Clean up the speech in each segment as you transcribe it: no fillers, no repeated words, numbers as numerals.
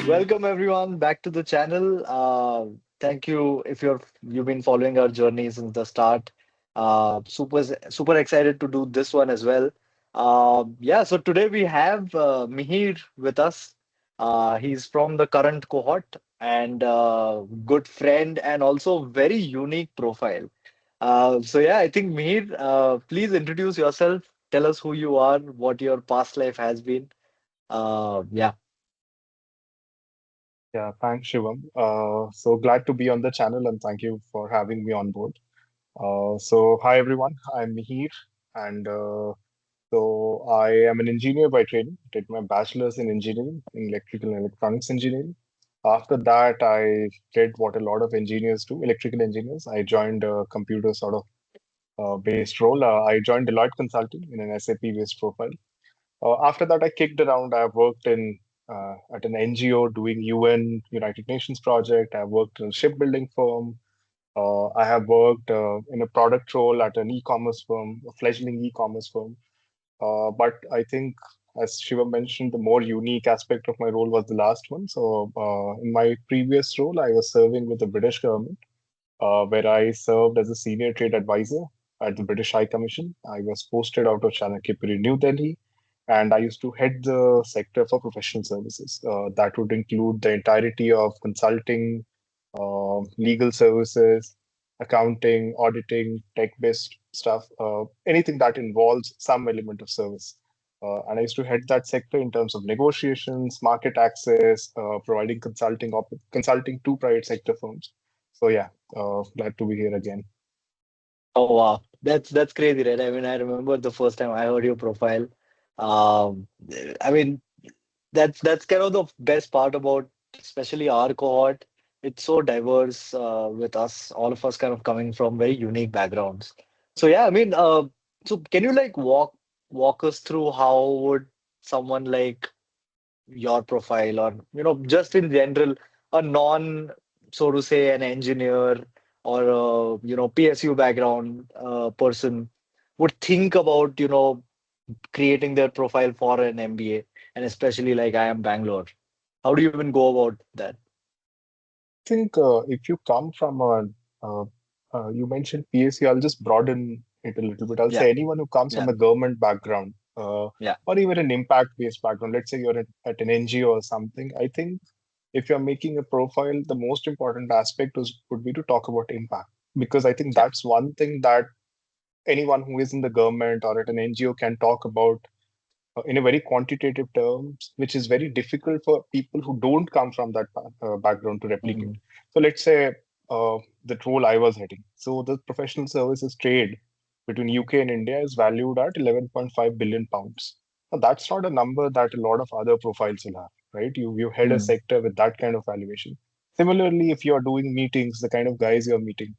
Welcome everyone back to the channel. Thank you if you've been following our journey since the start. Super excited to do this one as well. Yeah, so today we have Mihir with us. He's from the current cohort and good friend and also very unique profile. So yeah, I think Mihir, please introduce yourself. Tell us who you are, what your past life has been. Yeah. Yeah, thanks, Shivam. So glad to be on the channel and thank you for having me on board. Hi everyone, I'm Mihir, and I am an engineer by training. Did my bachelor's in engineering, in electrical and electronics engineering. After that, I did what a lot of engineers do, electrical engineers. I joined a computer sort of based role. I joined Deloitte Consulting in an SAP based profile. After that, I kicked around. I worked in at an NGO doing UN United Nations project. I worked in a shipbuilding firm. I have worked in a product role at an e-commerce firm, a fledgling e-commerce firm. But I think, as Shiva mentioned, the more unique aspect of my role was the last one. In my previous role, I was serving with the British government, where I served as a senior trade advisor at the British High Commission. I was posted out of Chanakya, New Delhi, and I used to head the sector for professional services. That would include the entirety of consulting, legal services, accounting, auditing, tech-based stuff, anything that involves some element of service. And I used to head that sector in terms of negotiations, market access, providing consulting to private sector firms. So yeah, glad to be here again. Oh wow, that's crazy, right? I mean, I remember the first time I heard your profile. Um, I mean, that's kind of the best part about especially our cohort. It's so diverse with us, all of us kind of coming from very unique backgrounds. So yeah, I mean, so can you like walk us through how would someone like your profile or just in general a non so to say an engineer or a PSU background person would think about creating their profile for an MBA and especially like IIM Bangalore. How do you even go about that? I think if you come from you mentioned PSC, I'll just broaden it a little bit. I'll Yeah, say anyone who comes yeah, from a government background, yeah, or even an impact-based background. Let's say you're at an NGO or something. I think if you're making a profile, the most important aspect would be to talk about impact, because I think yeah. that's one thing that anyone who is in the government or at an NGO can talk about in a very quantitative terms, which is very difficult for people who don't come from that background to replicate. Mhm. So let's say the role I was heading. So the professional services trade between UK and India is valued at 11.5 billion pounds. Now, that's not a number that a lot of other profiles will have, right? You head a Mm. sector with that kind of valuation. Similarly, if you're doing meetings, the kind of guys you're meeting,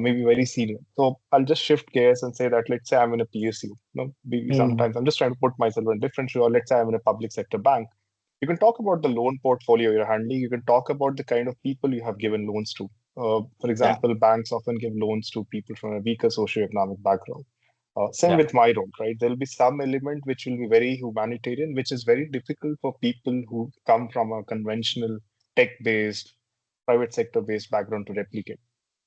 maybe very senior. So I'll just shift gears and say that let's say I'm in a PSU. Mm. Sometimes I'm just trying to put myself in a different shoe. Or let's say I'm in a public sector bank. You can talk about the loan portfolio you're handling. You can talk about the kind of people you have given loans to. For Yeah, example, banks often give loans to people from a weaker socioeconomic background. Same yeah. with my role, right? There'll be some element which will be very humanitarian, which is very difficult for people who come from a conventional tech-based, private sector-based background to replicate.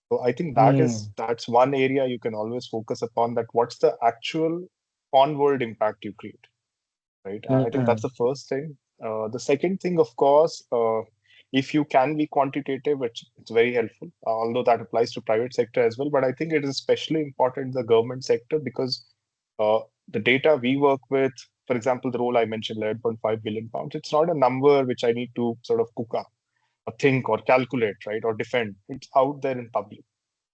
So I think Mm. that's one area you can always focus upon, that what's the actual on-world impact you create, right? I think that's Mm. the first thing. The second thing, of course, if you can be quantitative, it's very helpful, although that applies to private sector as well. But I think it is especially important in the government sector because uh, the data we work with, for example, the role I mentioned, 11.5 billion pounds, it's not a number which I need to sort of cook up or think or calculate, right, or defend. It's out there in public.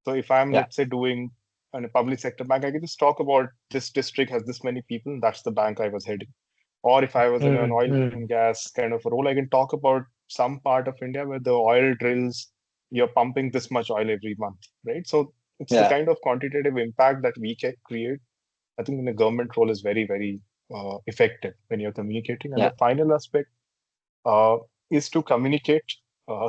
So if I'm, Yeah. let's say, doing in a public sector bank, I can just talk about this district has this many people, and that's the bank I was heading. Or if I was in an Mm. oil Mm. and gas kind of a role, I can talk about some part of India where the oil drills, you're pumping this much oil every month, right? So it's the Yeah. kind of quantitative impact that we can create. I think in the government role is very, very effective when you're communicating. And the Yeah. final aspect uh, is to communicate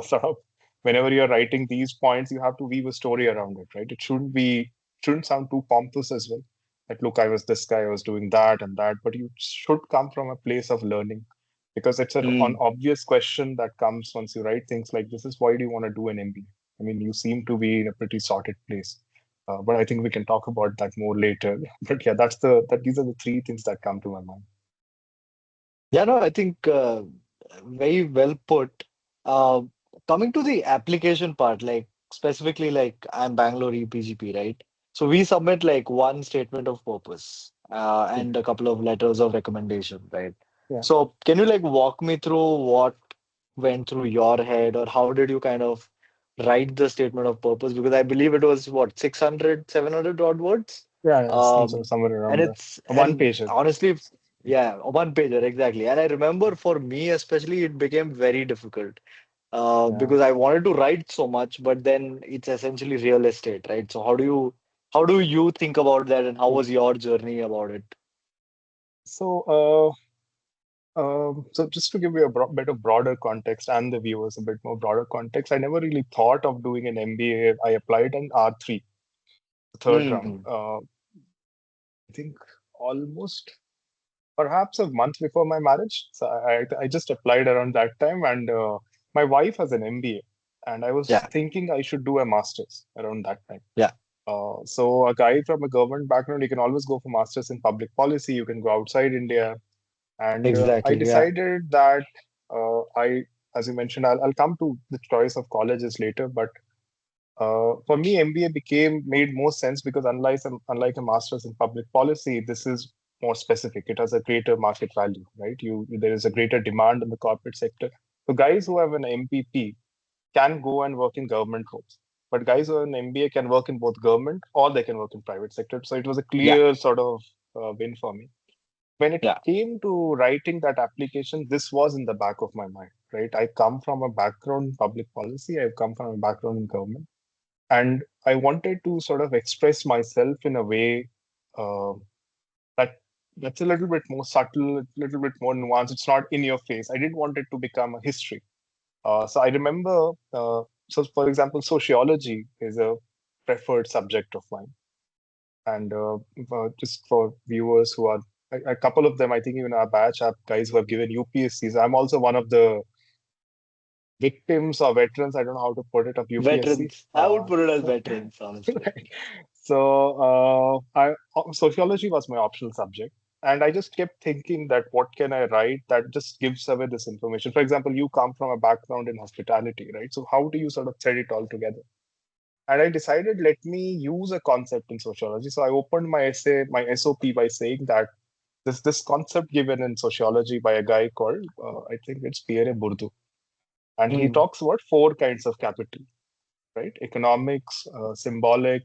sort of whenever you're writing these points, you have to weave a story around it, right? It shouldn't sound too pompous as well. That look, I was this guy, I was doing that and that, but you should come from a place of learning because it's an Mm. obvious question that comes once you write things like this is why do you want to do an MBA? I mean, you seem to be in a pretty sorted place. But I think we can talk about that more later. But yeah, these are the three things that come to my mind. Yeah, no, I think very well put. Uh, Coming to the application part, like specifically, like I'm Bangalore EPGP, right? So we submit like one statement of purpose Yeah, and a couple of letters of recommendation, right? yeah. So can you like walk me through what went through your head, or how did you kind of write the statement of purpose? Because I believe it was what, 600, 700 odd words. Yeah, Um, somewhere and around there. it's A one and pager. honestly, yeah, a one pager, exactly. And I remember for me especially, it became very difficult Yeah. because I wanted to write so much, but then it's essentially real estate, right? So how do you think about that, and how was your journey about it? So, so just to give you a bit of broader context and the viewers a bit more broader context, I never really thought of doing an MBA. I applied in R3, the third round. Hmm. I think almost perhaps a month before my marriage. So I just applied around that time, and my wife has an MBA, and I was Yeah, thinking I should do a master's around that time. yeah, So a guy from a government background, you can always go for masters in public policy. You can go outside India, and I exactly. Yeah. decided that as you mentioned, I'll come to the choice of colleges later, but for me, MBA made more sense because unlike a master's in public policy, this is more specific. It has a greater market value, right? There is a greater demand in the corporate sector. So guys who have an MPP can go and work in government roles, but guys who have an MBA can work in both government or they can work in private sector. So it was a Yeah, clear sort of win for me. When it yeah, came to writing that application, this was in the back of my mind, right? I come from a background in public policy. I've come from a background in government, and I wanted to sort of express myself in a way uh, that that's a little bit more subtle, a little bit more nuanced. It's not in your face. I didn't want it to become a history. So I remember, so for example, sociology is a preferred subject of mine, and just for viewers who are a couple of them, I think even our batch have guys who have given UPSCs. I'm also one of the victims or veterans. I don't know how to put it of UPSC. veterans. I would put it as veterans, honestly. Right. So sociology was my optional subject, and I just kept thinking that what can I write that just gives away this information. For example, you come from a background in hospitality, right? So how do you sort of thread it all together? And I decided let me use a concept in sociology. So I opened my essay, my SOP, by saying that this concept given in sociology by a guy called I think it's Pierre Bourdieu, and he Mm. talks about four kinds of capital, right? Economics, symbolic.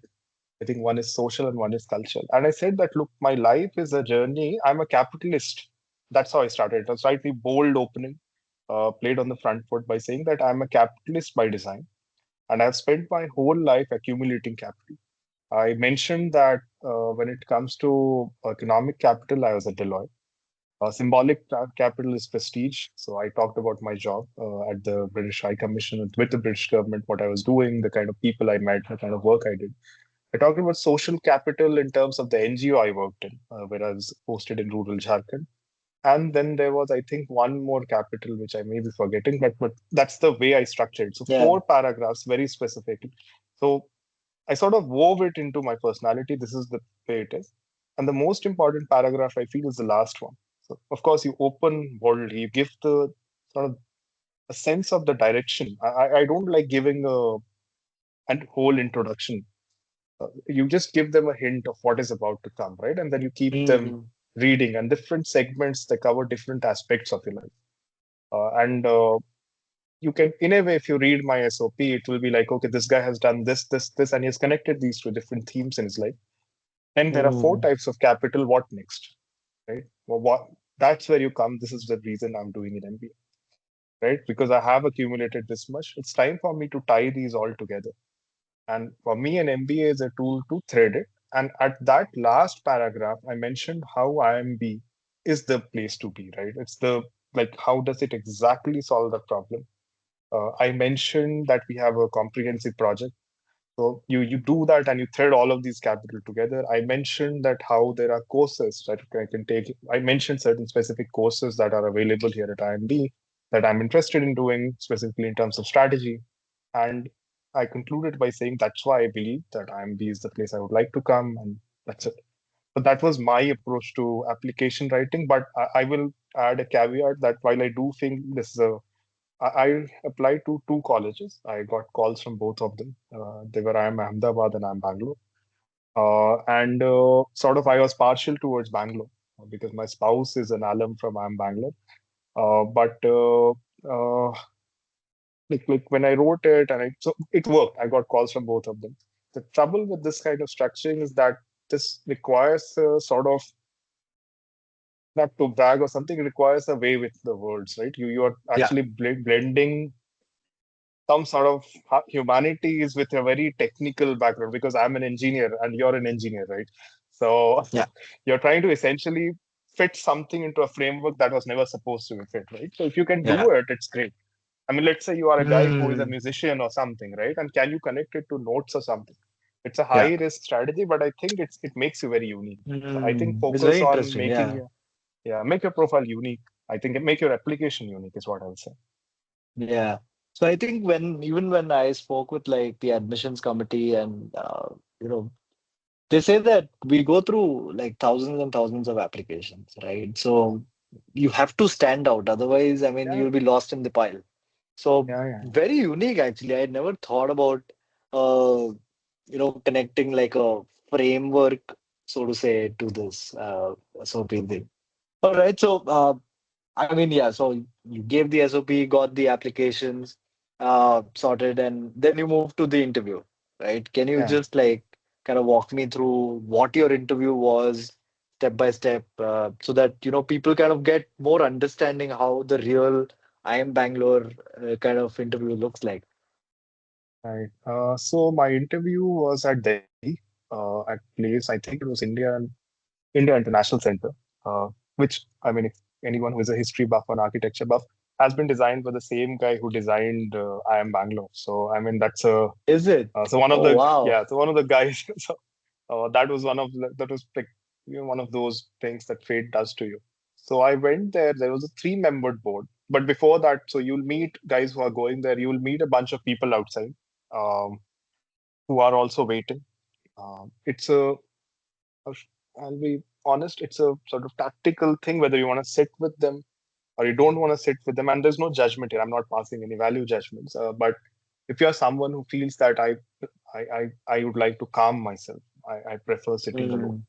I think one is social and one is cultural. And I said that, look, my life is a journey. I'm a capitalist. That's how I started. It was slightly bold opening, played on the front foot by saying that I'm a capitalist by design. And I've spent my whole life accumulating capital. I mentioned that when it comes to economic capital, I was at Deloitte. Symbolic capital is prestige. So I talked about my job at the British High Commission with the British government, what I was doing, the kind of people I met, the kind of work I did. I talked about social capital in terms of the NGO I worked in, where I was posted in rural Jharkhand. And then there was, I think, one more capital, which I may be forgetting, but that's the way I structured. So Yeah. four paragraphs, very specific. So I sort of wove it into my personality. This is the way it is. And the most important paragraph I feel is the last one. So of course you open boldly, you give the sort of a sense of the direction. I don't like giving a whole introduction. You just give them a hint of what is about to come, right? And then you keep them Hmm. reading, and different segments they cover different aspects of your life. And you can, in a way, if you read my SOP, it will be like, okay, this guy has done this, this, this, and he's connected these to different themes in his life. And there are four Hmm. types of capital. What next, right? Well, what that's where you come. This is the reason I'm doing an MBA, right? Because I have accumulated this much. It's time for me to tie these all together. And for me, an MBA is a tool to thread it. And at that last paragraph, I mentioned how IMB is the place to be, right? It's the like, how does it exactly solve the problem? I mentioned that we have a comprehensive project. So you do that and you thread all of these capital together. I mentioned that how there are courses that I can take. I mentioned certain specific courses that are available here at IMB that I'm interested in doing specifically in terms of strategy. And I concluded by saying that's why I believe that IMB is the place I would like to come, and that's it. So that was my approach to application writing. But I will add a caveat that while I do think this is a I applied to two colleges. I got calls from both of them. They were IIM Ahmedabad and IIM Bangalore. And sort of I was partial towards Bangalore because my spouse is an alum from IIM Bangalore. But like when I wrote it and so it worked. I got calls from both of them. The trouble with this kind of structuring is that this requires a sort of not to brag or something. It requires a way with the words, right? You are Yeah, actually blending some sort of humanities with a very technical background because I'm an engineer and you're an engineer, right? So yeah. you're trying to essentially fit something into a framework that was never supposed to be fit, right? So if you can Yeah. do it, it's great. I mean, let's say you are a guy who is a Mm, musician or something, right? And can you connect it to notes or something? It's a yeah. high risk strategy, but I think it makes you very unique. So I think Mm, it's focus very on interesting. making Yeah. your make your profile unique. I think make your application unique is what I would say. Yeah. So I think even when I spoke with like the admissions committee and you know, they say that we go through like thousands and thousands of applications, right? So you have to stand out. Otherwise, I mean, Yeah, you'll be lost in the pile. So yeah, yeah. very unique actually. I had never thought about uh, connecting like a framework, so to say, to this SOP thing. All right. So I mean, yeah, so you gave the SOP, got the applications sorted, and then you moved to the interview, right? Can you Yeah. just like kind of walk me through what your interview was step by step, so that people kind of get more understanding how the real IIM Bangalore kind of interview looks like. Right. So my interview was at Delhi, at place I think it was India International Center, which I mean, if anyone who is a history buff or an architecture buff has been designed by the same guy who designed IIM Bangalore. So I mean, that's a Is it? so one of Oh, the wow. yeah, so one of the guys. So that was that was like one of those things that fate does to you. So I went there. There was a three-membered board, but before that, so you'll meet guys who are going there. You'll meet a bunch of people outside um, who are also waiting. It's I'll be honest, it's a sort of tactical thing whether you want to sit with them or you don't want to sit with them. And there's no judgment here. I'm not passing any value judgments. But if you're someone who feels that I would like to calm myself, I prefer sitting alone. Mm,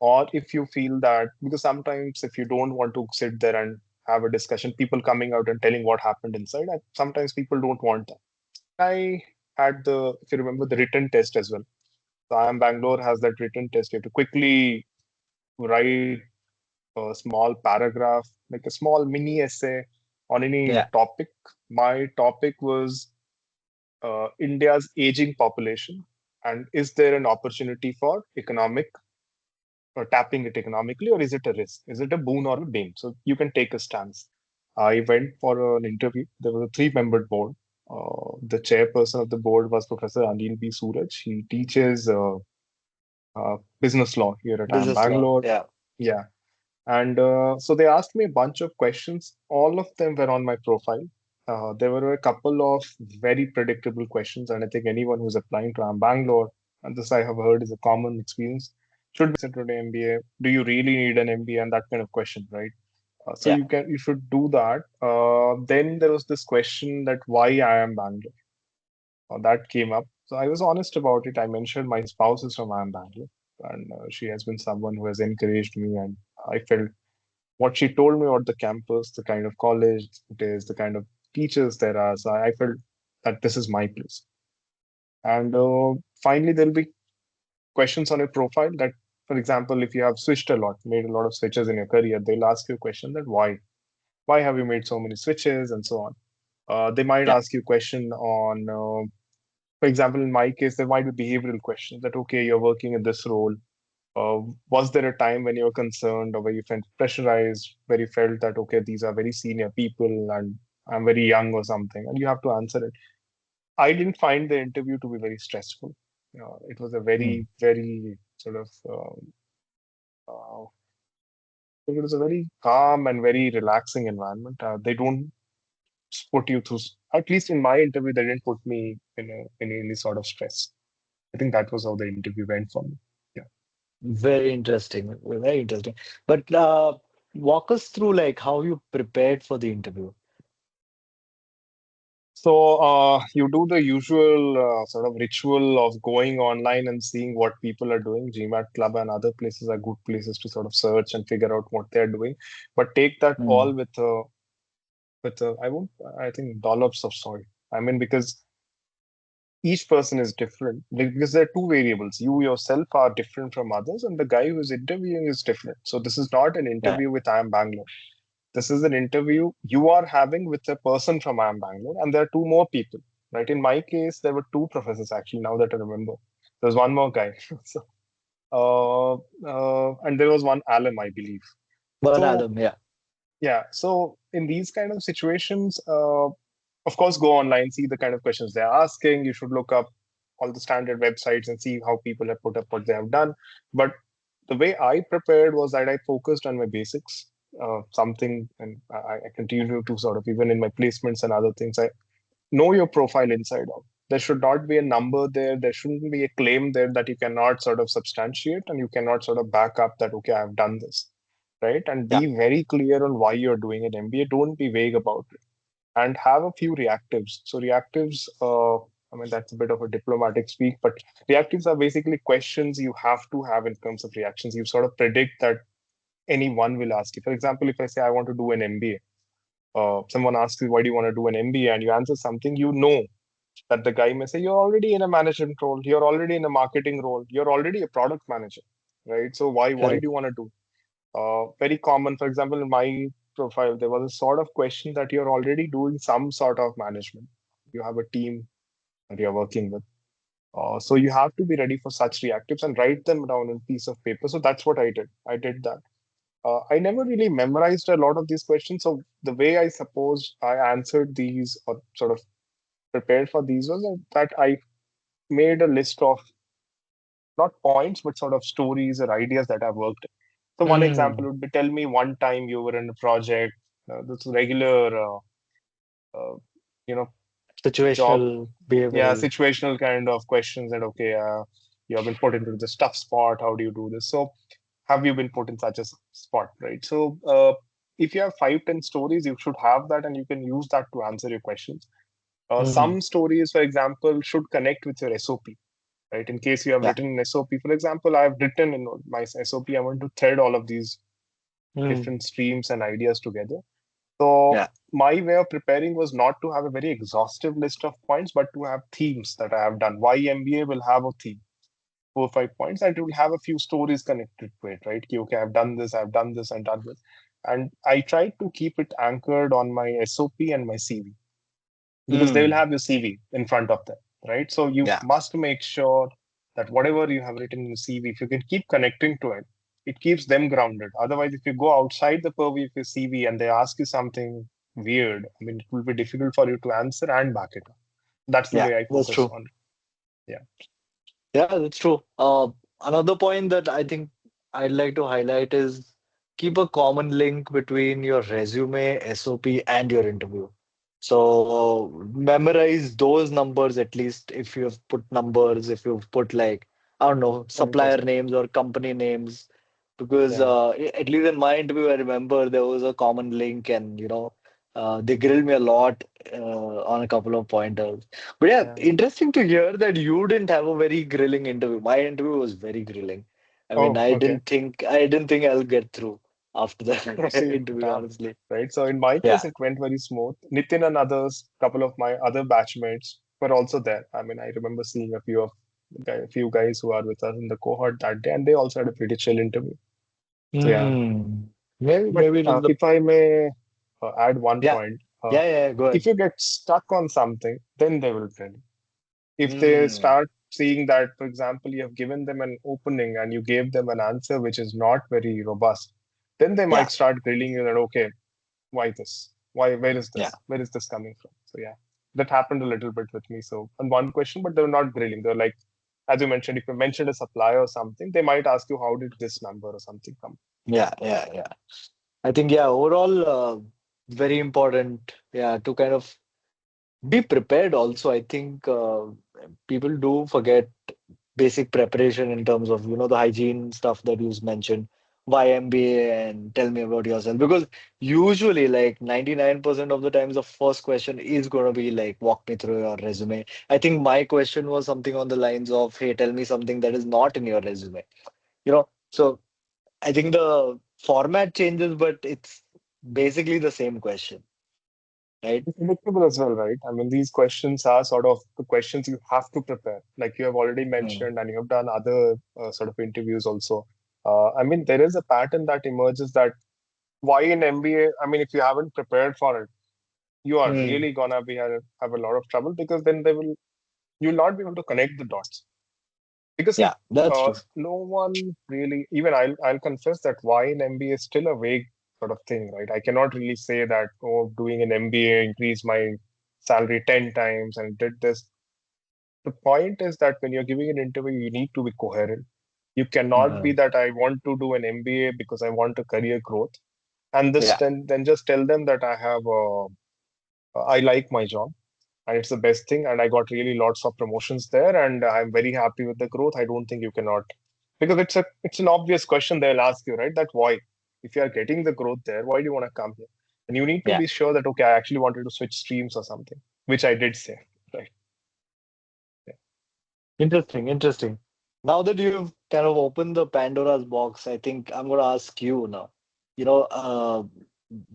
Or if you feel that, because sometimes if you don't want to sit there and have a discussion, people coming out and telling what happened inside, sometimes people don't want that. I had if you remember, the written test as well. So IIM Bangalore has that written test. You have to quickly write a small paragraph, like a small mini essay on any yeah. topic. My topic was India's aging population, and is there an opportunity for economic or tapping it economically, or is it a risk? Is it a boon or a bane? So you can take a stance. I went for an interview. There was a three-membered board. The chairperson of the board was Professor Anil B. Suraj. He teaches business law here at IIM Business law. Bangalore. Yeah. Yeah. And so they asked me a bunch of questions. All of them were on my profile. There were a couple of very predictable questions, and I think anyone who's applying to IIM Bangalore, and this I have heard is a common experience, should be considered an MBA. Do you really need an MBA? And that kind of question, right? So Yeah. you should do that. Then there was this question that why IIM Bangalore? That came up. So I was honest about it. I mentioned my spouse is from IIM Bangalore, and she has been someone who has encouraged me, and I felt what she told me about the campus, the kind of college it is, the kind of teachers there are. So I felt that this is my place. And finally, there'll be questions on your profile that, for example, if you have switched a lot, made a lot of switches in your career, they'll ask you a question that why? Why have you made so many switches and so on? They might Yeah. ask you a question on, for example, in my case, there might be behavioral questions that, okay, you're working in this role. Was there a time when you were concerned or where you felt pressurized, where you felt that, okay, these are very senior people and I'm very young or something, and you have to answer it? I didn't find the interview to be very stressful. It was a Mm. very, very sort of uh, it was a very calm and very relaxing environment. They don't put you through, at least in my interview, they didn't put me in any sort of stress. I think that was how the interview went for me. Yeah. Very interesting. Very interesting. But walk us through like how you prepared for the interview. So you do the usual sort of ritual of going online and seeing what people are doing. GMAT Club and other places are good places to sort of search and figure out what they're doing. But take that Mm. all with I won't I think dollops of soil. I mean because each person is different because there are two variables. You yourself are different from others, and the guy who is interviewing is different. So this is not an Yeah. interview with IIM Bangalore. This is an interview you are having with a person from IIM Bangalore, and there are two more people. Right? In my case, there were two professors actually. Now that I remember, there's one more guy. So, and there was one alum, I believe. One So album, yeah. yeah. So in these kind of situations, of course, go online, see the kind of questions they're asking. You should look up all the standard websites and see how people have put up what they have done. But the way I prepared was that I focused on my basics, something, and I continue to sort of, even in my placements and other things, I know your profile inside out. There should not be a number there. There shouldn't be a claim there that you cannot sort of substantiate and you cannot sort of back up that, okay, I've done this, right? And Yeah. be very clear on why you're doing an MBA. Don't be vague about it and have a few reactives. So reactives, I mean, that's a bit of a diplomatic speak, but reactives are basically questions you have to have in terms of reactions. You sort of predict that anyone will ask you. For example, if I say I want to do an MBA, someone asks you, why do you want to do an MBA? And you answer something, you know that the guy may say, you're already in a management role, you're already in a marketing role, you're already a product manager, right? So what did Correct. you want to do? Very common. For example, in my profile, there was a sort of question that you're already doing some sort of management. You have a team that you're working with. So you have to be ready for such reactives and write them down on a piece of paper. So that's what I did. I did that. I never really memorized a lot of these questions. So the way I suppose I answered these or sort of prepared for these was that I made a list of not points, but sort of stories or ideas that I've worked. So one example Mm. would be tell me one time you were in a project, this regular, uh, you know, job, Situational, yeah, behavioral. situational kind of questions that, okay, you have been put into this tough spot. How do you do this? So have you been put in such a spot, right? So if you have 5, 10 stories, you should have that and you can use that to answer your questions. Mm. Some stories, for example, should connect with your SOP, right? In case you have Yeah. written an SOP, for example, I have written in my SOP, I want to thread all of these Mm. different streams and ideas together. So Yeah. my way of preparing was not to have a very exhaustive list of points, but to have themes that I have done. Why MBA will have a theme, 4 or 5 points, and it will have a few stories connected to it, right? Okay, I've done this, I've done this, and done this. And I tried to keep it anchored on my SOP and my CV because they will Mm. have your CV in front of them, right? So you Yeah. must make sure that whatever you have written in your CV, if you can keep connecting to it, it keeps them grounded. Otherwise, if you go outside the purview of your CV and they ask you something weird, I mean, it will be difficult for you to answer and back it up. That's the Yeah. way I That's focus true. on it. Yeah. Yeah, that's true. Another point that I think I'd like to highlight is keep a common link between your resume, SOP, and your interview. So memorize those numbers at least if you've put numbers, if you've put like, I don't know, supplier 100%. names or company names. Because Yeah. at least in my interview, I remember there was a common link and, they grilled me a lot on a couple of pointers. But yeah, Yeah. interesting to hear that you didn't have a very grilling interview. My interview was very grilling. I mean, Oh, okay. I didn't think I'll get through after Oh, the see, interview, damn. honestly. Right. So in my case, Yeah. it went very smooth. Nitin and others, couple of my other batchmates were also there. I mean, I remember seeing a few guys who are with us in the cohort that day, and they also had a pretty chill interview. So yeah. Hmm. Maybe But maybe it is the if I may add one yeah. point, Yeah, go if ahead. you get stuck on something, then they will tell you. If they Hmm. start seeing that, for example, you have given them an opening and you gave them an answer which is not very robust, then they Yeah, might start grilling you that, okay, why this? Why, where is yeah. this? Where is this coming from? So yeah, that happened a little bit with me. So on one question, but they were not grilling. They were like, as you mentioned, if you mentioned a supplier or something, they might ask you, how did this number or something come? Yeah, yeah, yeah. I think, yeah, overall, very important, yeah, to kind of be prepared also. I think people do forget basic preparation in terms of, the hygiene stuff that you mentioned. Why MBA and tell me about yourself? Because usually, like 99% of the times, the first question is going to be like, walk me through your resume. I think my question was something on the lines of, hey, tell me something that is not in your resume. So I think the format changes, but it's basically the same question, right? It's predictable as well, right? I mean, these questions are sort of the questions you have to prepare. Like you have already Mm, mentioned, and you have done other sort of interviews also. I mean, there is a pattern that emerges that why in MBA? I mean, if you haven't prepared for it, you are mm. really gonna have a lot of trouble because then you'll not be able to connect the dots. Because see, Yeah, that's true. no one really, even I'll confess that why an MBA is still a vague sort of thing, right? I cannot really say that, oh, doing an MBA increased my salary 10 times and did this. The point is that when you're giving an interview, you need to be coherent. You cannot be Mhm. that I want to do an MBA because I want a career growth, and this Yeah, then just tell them that I like my job and it's the best thing, and I got really lots of promotions there and I'm very happy with the growth. I don't think you cannot, because it's an obvious question they'll ask you, right? That why, if you are getting the growth there, why do you want to come here? And you need to yeah. be sure that, okay, I actually wanted to switch streams or something, which I did say, right? Yeah. Interesting, interesting. Now that you've kind of opened the Pandora's box, I think I'm going to ask you now. You know, uh,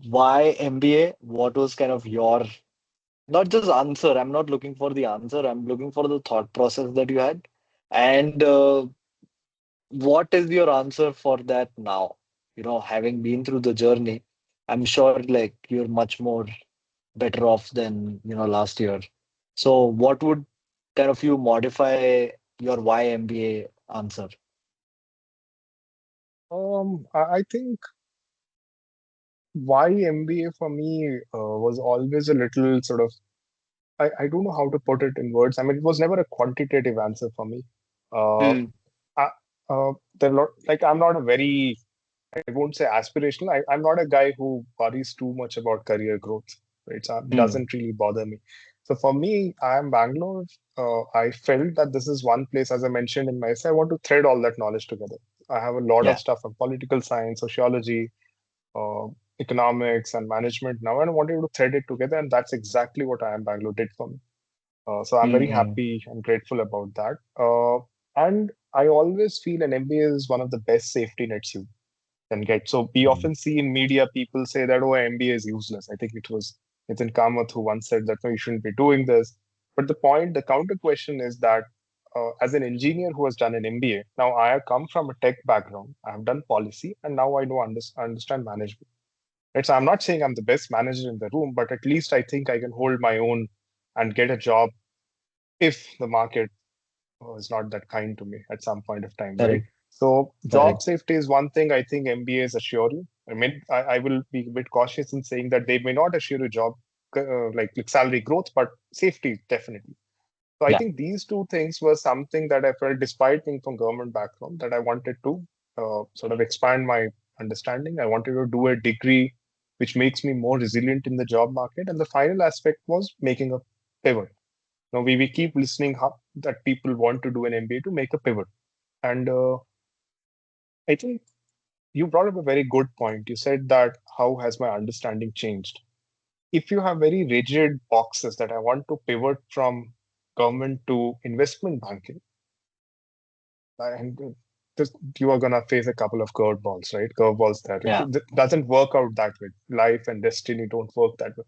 why MBA? What was kind of your, not just answer. I'm not looking for the answer. I'm looking for the thought process that you had. And what is your answer for that now? Having been through the journey, I'm sure like you're much more better off than, last year. So what would kind of you modify your why MBA answer? I think why MBA for me was always a little sort of, I don't know how to put it in words. I mean, it was never a quantitative answer for me. Uh, Mm, I, there are not, like, I'm not a very, I won't say aspirational. I'm not a guy who worries too much about career growth. Right? So it mm, doesn't really bother me. So for me, I am Bangalore. I felt that this is one place, as I mentioned in my essay, I want to thread all that knowledge together. I have a lot of yeah. stuff on political science, sociology, uh, economics, and management now, and I wanted to thread it together. And that's exactly what I am Bangalore did for me. So I'm very Mm, happy and grateful about that. And I always feel an MBA is one of the best safety nets you can get. So we mm, often see in media people say that, oh, MBA is useless. I think it was Nitin Kamath who once said that, no, you shouldn't be doing this. But the counter question is that as an engineer who has done an MBA, now I have come from a tech background, I have done policy, and now I know understand management. Right? So I'm not saying I'm the best manager in the room, but at least I think I can hold my own and get a job if the market is not that kind to me at some point of time, right? correct, So job correct. safety is one thing I think MBAs assure you. I mean, I will be a bit cautious in saying that they may not assure you job like salary growth, but safety definitely. So I Yeah, think these two things were something that I felt, despite being from government background, that I wanted to sort of expand my understanding. I wanted to do a degree which makes me more resilient in the job market. And the final aspect was making a pivot. Now we keep listening how, that people want to do an MBA to make a pivot. And I think you brought up a very good point. You said that how has my understanding changed? If you have very rigid boxes that I want to pivot from government to investment banking, and this, you are gonna face a couple of curveballs, right? Curveballs there. yeah, It doesn't work out that way. Life and destiny don't work that way.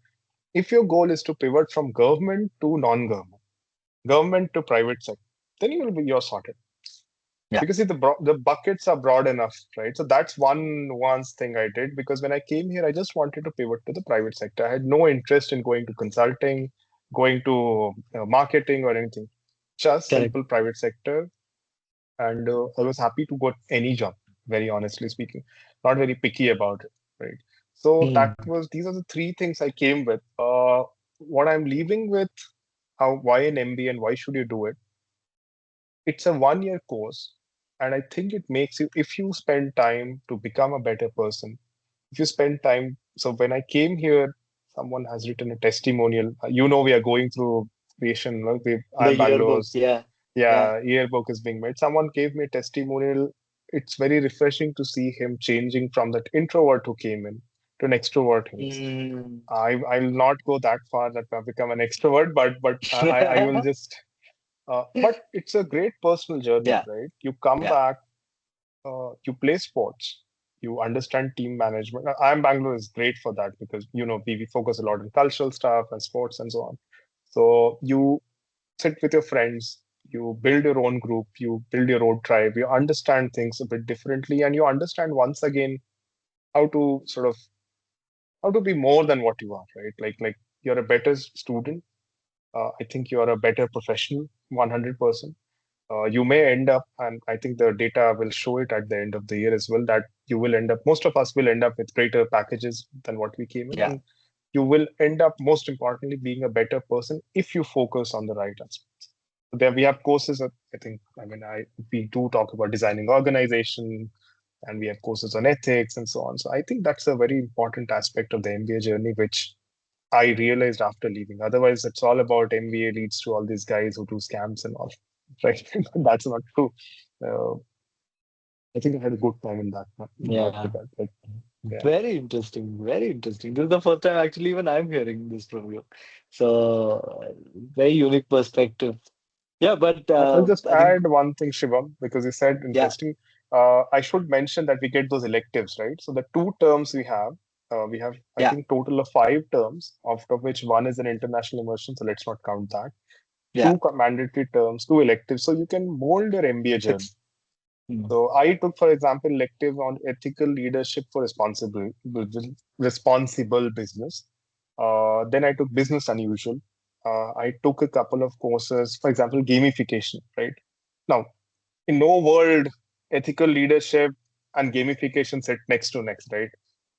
If your goal is to pivot from government to non-government, government to private sector, then you're sorted. yeah, Because see, the buckets are broad enough, right? So that's one nuance thing I did, because when I came here, I just wanted to pivot to the private sector. I had no interest in going to consulting, going to marketing or anything. Just correct. simple private sector, and I was happy to go any job. Very honestly speaking, not very picky about it, right? So Mm, that was these are the three things I came with. What I'm leaving with, how why an MBA and why should you do it? it's a 1 year course, and I think it makes you, if you spend time to become a better person, if you spend time. So when I came here, someone has written a testimonial. We are going through creation. The I'm yearbook, Bangalore's, yeah, yeah. yeah, yearbook is being made. Someone gave me a testimonial. It's very refreshing to see him changing from that introvert who came in to an extrovert he is. Mm. I'll not go that far that I become an extrovert, but I will just. But it's a great personal journey, Yeah, right? You come yeah. back, you play sports, you understand team management. IIM Bangalore is great for that because we focus a lot on cultural stuff and sports and so on. So you sit with your friends, you build your own group, you build your own tribe, you understand things a bit differently, and you understand once again how to sort of how to be more than what you are, right? Like you're a better student. I think you are a better professional, 100%. You may end up, and I think the data will show it at the end of the year as well, that you will end up, most of us will end up with greater packages than what we came in. Yeah. And you will end up, most importantly, being a better person if you focus on the right aspects. There we have courses, I think, we do talk about designing organization, and we have courses on ethics and so on. So I think that's a very important aspect of the MBA journey, which I realized after leaving. Otherwise, it's all about MBA leads to all these guys who do scams and all. Right? That's not true. Uh, I think I had a good time in that Yeah. regard. Like, yeah. Very interesting. Very interesting. This is the first time actually even I'm hearing this from you. So very unique perspective. Yeah, but I'll just I think add one thing, Shivam, because you said yeah, interesting. I should mention that we get those electives, right? So the two terms we have, I yeah, think, total of 5 terms, out of which one is an international immersion. So let's not count that. yeah. Two mandatory terms, two electives. So you can mold your MBA journey. Six. Mm. So I took, for example, elective on ethical leadership for responsible business. Then I took business unusual. I took a couple of courses, for example, gamification, right? Now, in no world, ethical leadership and gamification sit next to next, right?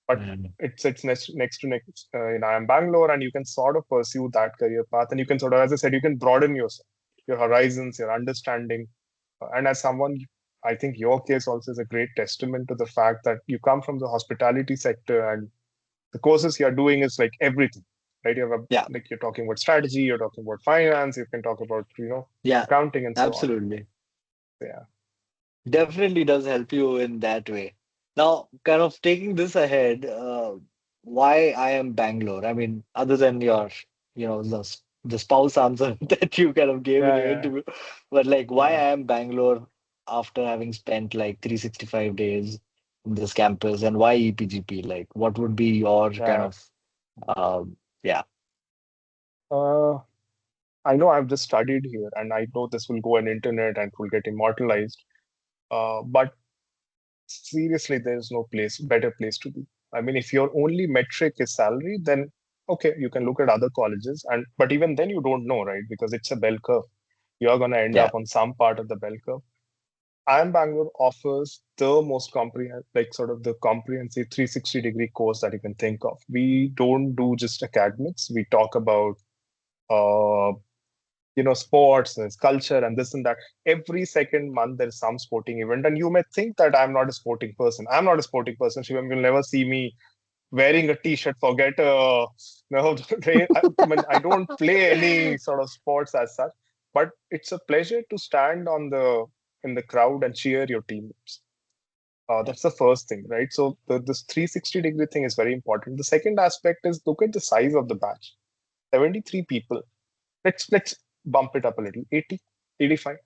But Mm. it sits next to next in IIM Bangalore, and you can sort of pursue that career path, and you can sort of, as I said, you can broaden your horizons, your understanding. And as someone, I think your case also is a great testament to the fact that you come from the hospitality sector, and the courses you're doing is like everything, right? Yeah, Like you're talking about strategy, you're talking about finance, you can talk about yeah, accounting and so on. absolutely. Yeah, Definitely does help you in that way. Now, kind of taking this ahead, why I am Bangalore? I mean, other than your, the spouse answer that you kind of gave in yeah, your yeah, interview, but like why yeah. I am Bangalore after having spent like 365 days in this campus, and why EPGP? Like, what would be your kind Yeah. of, yeah, Uh, I know I've just studied here, and I know this will go on internet and will get immortalized. But seriously, there's no better place to be. I mean, if your only metric is salary, then okay, you can look at other colleges, and but even then you don't know, right? Because it's a bell curve. You're going to end yeah, up on some part of the bell curve. IIM Bangalore offers the most comprehensive, like sort of the comprehensive 360-degree course that you can think of. We don't do just academics. We talk about uh, sports, there's culture and this and that. Every second month, there's some sporting event. And you may think that I'm not a sporting person. I'm not a sporting person. Shivam, you'll never see me wearing a t-shirt, forget no, I don't play any sort of sports as such, but it's a pleasure to stand in the crowd and cheer your teammates. yeah, That's the first thing, right? So this 360-degree thing is very important. The second aspect is look at the size of the batch. 73 people. Let's bump it up a little. 80, 85.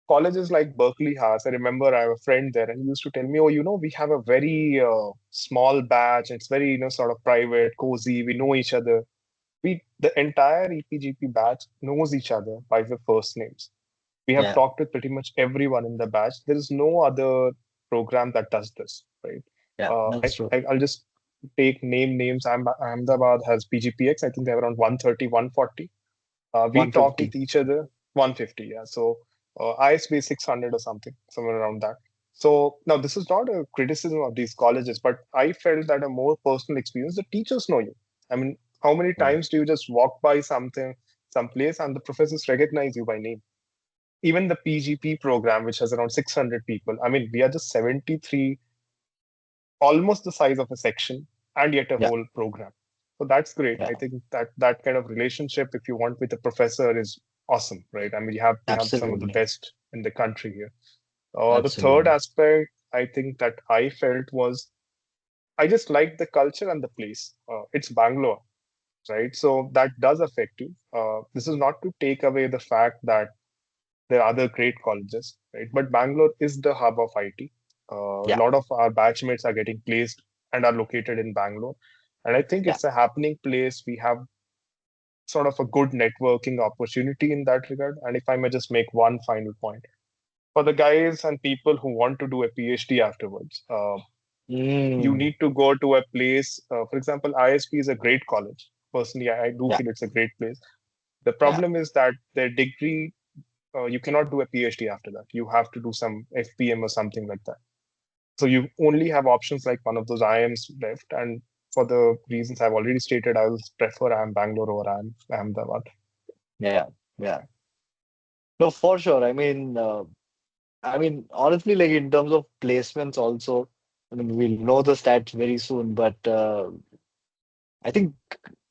Colleges like Berkeley has. I remember I have a friend there, and he used to tell me, "Oh, we have a very small batch. It's very sort of private, cozy. We know each other. The entire EPGP batch knows each other by their first names. We have yeah, talked with pretty much everyone in the batch. There is no other program that does this, right? yeah. That's true. I'll just take names. Ahmedabad has PGPX. I think they have around 130, 140. We talk 150. with each other. 150, yeah. So ISB 600 or something, somewhere around that. So now this is not a criticism of these colleges, but I felt that a more personal experience, the teachers know you. I mean, how many Mm. times do you just walk by some place and the professors recognize you by name? even the PGP program, which has around 600 people, I mean, we are just 73, almost the size of a section, and yet a Yeah, whole program. So that's great. I yeah, think that that kind of relationship, if you want, with a professor is awesome, right? I mean, we have some of the absolutely, best in the country here. The third absolutely. aspect I think that I felt was I just like the culture and the place. It's Bangalore, right? So that does affect you. This is not to take away the fact that there are other great colleges, right? But Bangalore is the hub of IT. A Yeah, lot of our batchmates are getting placed and are located in Bangalore. And I think yeah. it's a happening place. We have sort of a good networking opportunity in that regard. And if I may just make one final point for the guys and people who want to do a PhD afterwards, you Mm, need to go to a place. For example, ISP is a great college. Personally, I do yeah, feel it's a great place. The yeah, problem is that their degree you cannot do a PhD after that. You have to do some FPM or something like that. So you only have options like one of those IIMs left. And for the reasons I've already stated, I will prefer IIM Bangalore over IIM Ahmedabad. yeah, yeah. No, for sure. I mean, honestly, like in terms of placements, also, I mean, we'll know the stats very soon, but I think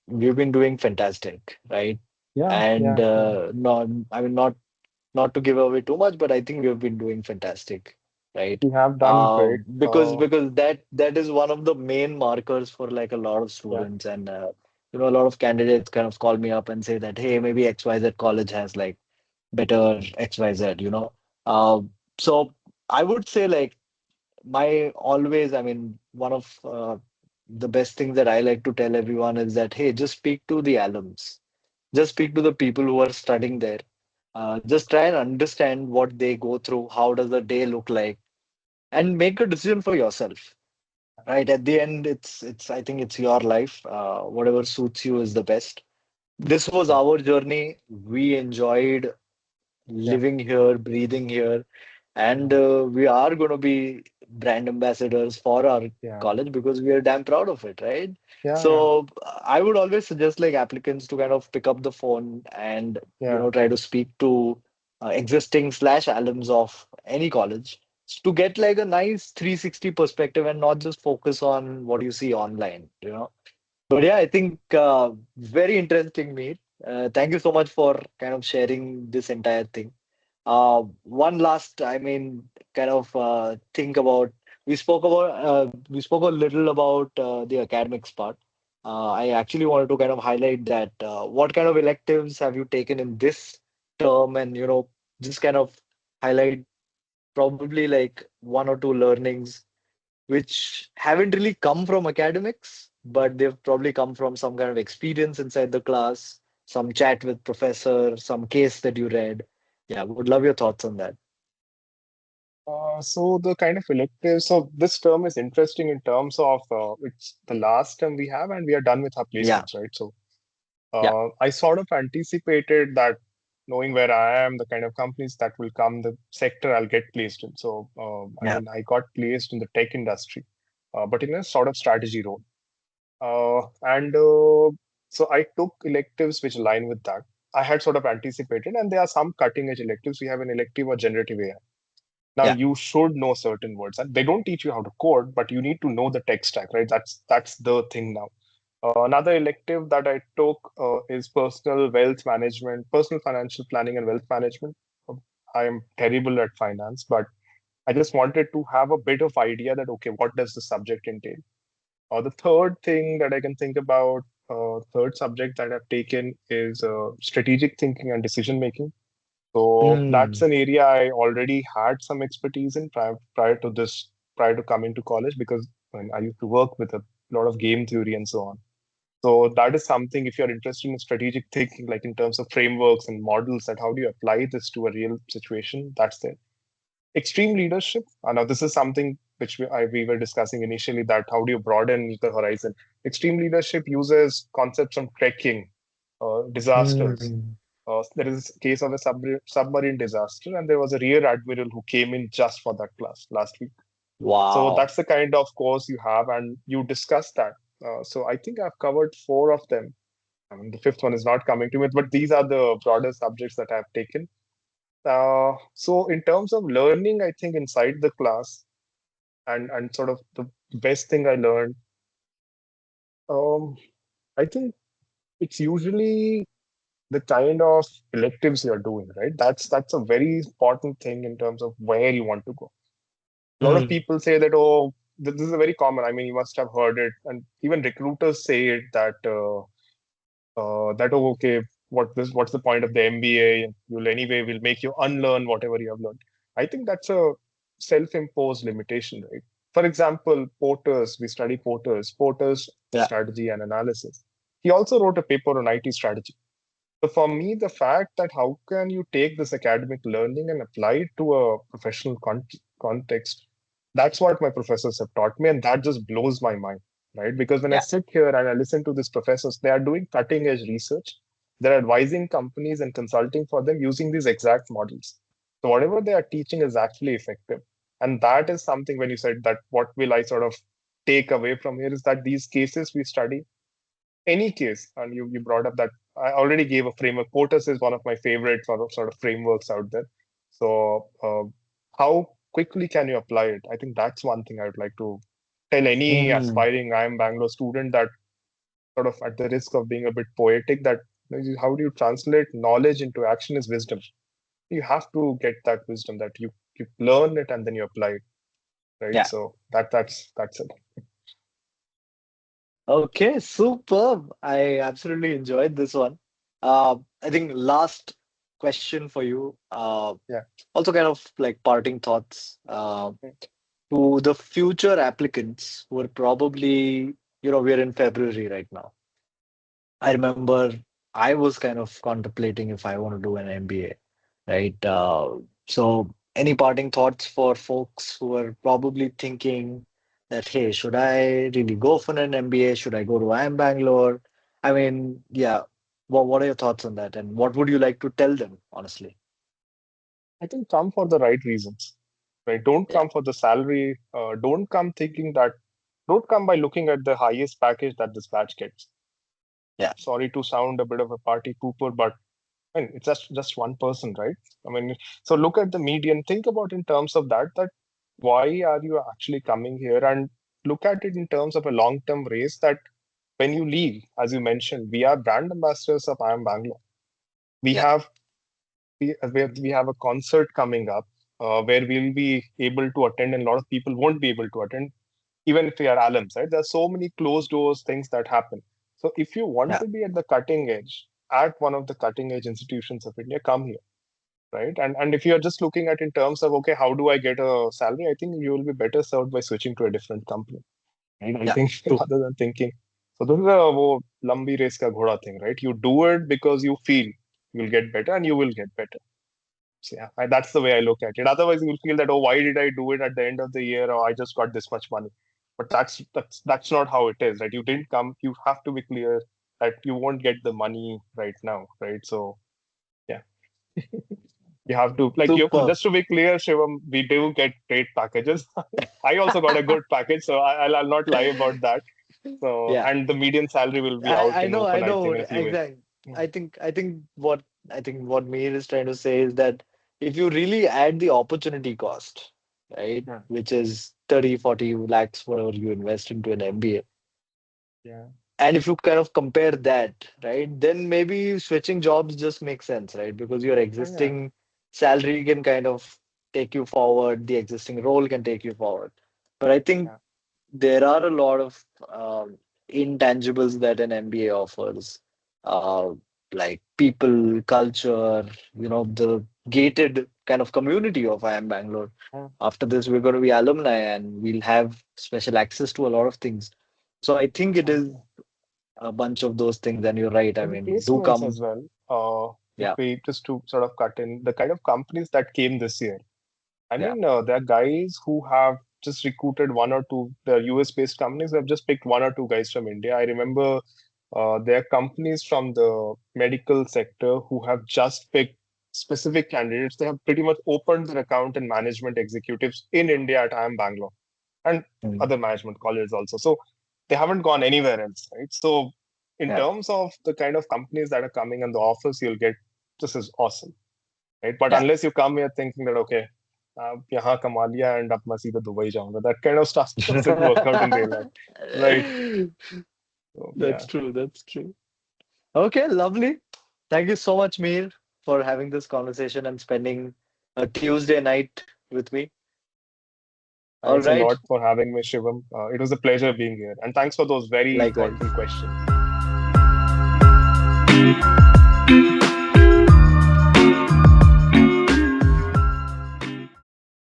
we've been doing fantastic, right? Yeah, And yeah, yeah. not, I mean, not to give away too much, but I think we've been doing fantastic, right? We have done great. Because that is one of the main markers for like a lot of Yeah, students, and a lot of candidates kind of call me up and say that, hey, maybe XYZ college has like better XYZ, you know. So I would say like my always, I mean, one of the best things that I like to tell everyone is that, hey, just speak to the alums, just speak to the people who are studying there. Just try and understand what they go through, how does the day look like, and make a decision for yourself. Right? At the end, it's I think it's your life. Whatever suits you is the best. This was yeah, our journey. We enjoyed yeah, living here, breathing here, and yeah, we are going to be brand ambassadors for our yeah, college because we are damn proud of it, right? yeah, yeah, So I would always suggest like applicants to kind of pick up the phone and yeah, try to speak to existing slash alums of any college to get like a nice 360 perspective and not just focus on what you see online, you know. But yeah, I think very interesting, Meet. Thank you so much for kind of sharing this entire thing. One last, I mean, kind of think about we spoke a little about the academics part. I actually wanted to kind of highlight that what kind of electives have you taken in this term, and just kind of highlight probably like one or two learnings which haven't really come from academics, but they've probably come from some kind of experience inside the class, some chat with professor, some case that you read. Yeah, would love your thoughts on that. so the kind of elective, so this term is interesting in terms of it's the last term we have, and we are done with our Yeah, placements, right? So yeah, I sort of anticipated that knowing where I am, the kind of companies that will come, the sector I'll get placed in. So, I yeah, mean, I got placed in the tech industry, but in a sort of strategy role. And So I took electives which align with that. I had sort of anticipated, and there are some cutting edge electives. We have an elective or generative AI. Now yeah. you should know certain words, and they don't teach you how to code, but you need to know the tech stack, right? That's the thing now. Another elective that I took is personal wealth management, personal financial planning and wealth management. I am terrible at finance, but I just wanted to have a bit of idea that, okay, what does the subject entail? The third thing that I can think about, third subject that I've taken is strategic thinking and decision making. So that's Mm, an area I already had some expertise in prior to coming to college, because when I used to work with a lot of game theory and so on. So that is something, if you're interested in strategic thinking, like in terms of frameworks and models, that how do you apply this to a real situation, that's there. Extreme leadership. Now, this is something which we were discussing initially, that how do you broaden the horizon? Extreme leadership uses concepts from trekking, disasters. mm. There is a case of a submarine disaster, and there was a rear admiral who came in just for that class last week. So Wow. that's the kind of course you have, and you discuss that. So I think I've covered four of them. I mean, the fifth one is not coming to me, but these are the broader subjects that I've taken. So in terms of learning, I think inside the class and sort of the best thing I learned, um, I think it's usually the kind of electives you're doing, right? That's a very important thing in terms of where you want to go. A lot of Mm, people say that, oh, this is a very common. I mean, you must have heard it, and even recruiters say it that oh, okay, what's the point of the MBA? You'll anyway will make you unlearn whatever you have learned. I think that's a self-imposed limitation, right? For example, Porter's, we study Porter's yeah. strategy and analysis. He also wrote a paper on IT strategy. So for me, the fact that how can you take this academic learning and apply it to a professional context, that's what my professors have taught me, and that just blows my mind, right? Because when I Yeah. sit here and I listen to these professors, they are doing cutting edge research. They're advising companies and consulting for them using these exact models. So whatever they are teaching is actually effective. And that is something when you said that what will I sort of take away from here is that these cases we study any case, and you brought up that I already gave a framework. POTUS is one of my favorite sort of frameworks out there. So, how quickly can you apply it? I think that's one thing I would like to tell any Hmm. aspiring IIM Bangalore student that sort of at the risk of being a bit poetic, that how do you translate knowledge into action is wisdom. You have to get that wisdom that you learn it and then you apply it, right? Yeah. So that's it. Okay, superb. I absolutely enjoyed this one. I think last question for you. Yeah. Also kind of like parting thoughts to the future applicants who are probably, we're in February right now. I remember I was kind of contemplating if I want to do an MBA, right? So, any parting thoughts for folks who are probably thinking that, hey, should I really go for an MBA? Should I go to IIM Bangalore? I mean, yeah, what are your thoughts on that? And what would you like to tell them, honestly? I think come for the right reasons, right? Don't Yeah, come for the salary. Don't come thinking that. Don't come by looking at the highest package that this batch gets. yeah, Sorry to sound a bit of a party pooper, but I mean, it's just one person, right? I mean, so look at the median. Think about in terms of that. That why are you actually coming here, and look at it in terms of a long-term race. That when you leave, as you mentioned, we are brand ambassadors of IIM Bangalore. We yeah, have we have a concert coming up where we'll be able to attend, and a lot of people won't be able to attend, even if they are alums, right? There are so many closed doors things that happen. So if you want yeah, to be at the cutting edge, at one of the cutting edge institutions of India, come here, right? And if you're just looking at in terms of, okay, how do I get a salary? I think you will be better served by switching to a different company, right? I yeah. think True. rather than thinking. So this is a wo lambi race ka ghoda thing, right? You do it because you feel you'll get better and you will get better. So yeah, that's the way I look at it. Otherwise, you'll feel that, oh, why did I do it at the end of the year? Or I just got this much money. But that's not how it is, right? You didn't come. You have to be clear that you won't get the money right now, right? So yeah, you have to like you Superb. just to be clear, Shivam, we do get great packages. I also got a good package, so I'll not lie about that. So Yeah. and the median salary will be out I in know, I open, I know, think, in a few weeks. exactly. I think what Mihir is trying to say is that if you really add the opportunity cost, right, Yeah, which is 30, 40 lakhs, whatever you invest into an MBA, yeah, and if you kind of compare that, right, then maybe switching jobs just makes sense, right? Because your yeah, existing salary can kind of take you forward, the existing role can take you forward. But I think yeah, there are a lot of intangibles that an MBA offers, uh, like people, culture, the gated kind of community of IIM Bangalore. yeah, After this, we're going to be alumni and we'll have special access to a lot of things. So I think it is exactly. a bunch of those things, and you're right. I And the mean, do placements come. as well. If Yeah, we just to sort of cut in the kind of companies that came this year. I yeah, mean, there are guys who have just recruited one or two. The US based companies have just picked one or two guys from India. I remember there are companies from the medical sector who have just picked specific candidates. They have pretty much opened their account and management executives in India at IIM Bangalore and mm, other management colleges also. So they haven't gone anywhere else, right? So in yeah, terms of the kind of companies that are coming and the offers you'll get, this is awesome. right? But Yeah. unless you come here thinking that okay, यहाँ कमा लिया and अब मैं सीधे Dubai जाऊंगा, that kind of stuff doesn't work out in real life, right? So That's yeah, true. That's true. Okay, lovely. Thank you so much, Mir, for having this conversation and spending a Tuesday night with me. All thanks a right. lot for having me, Shivam. It was a pleasure being here, and thanks for those very Likewise. thoughtful questions.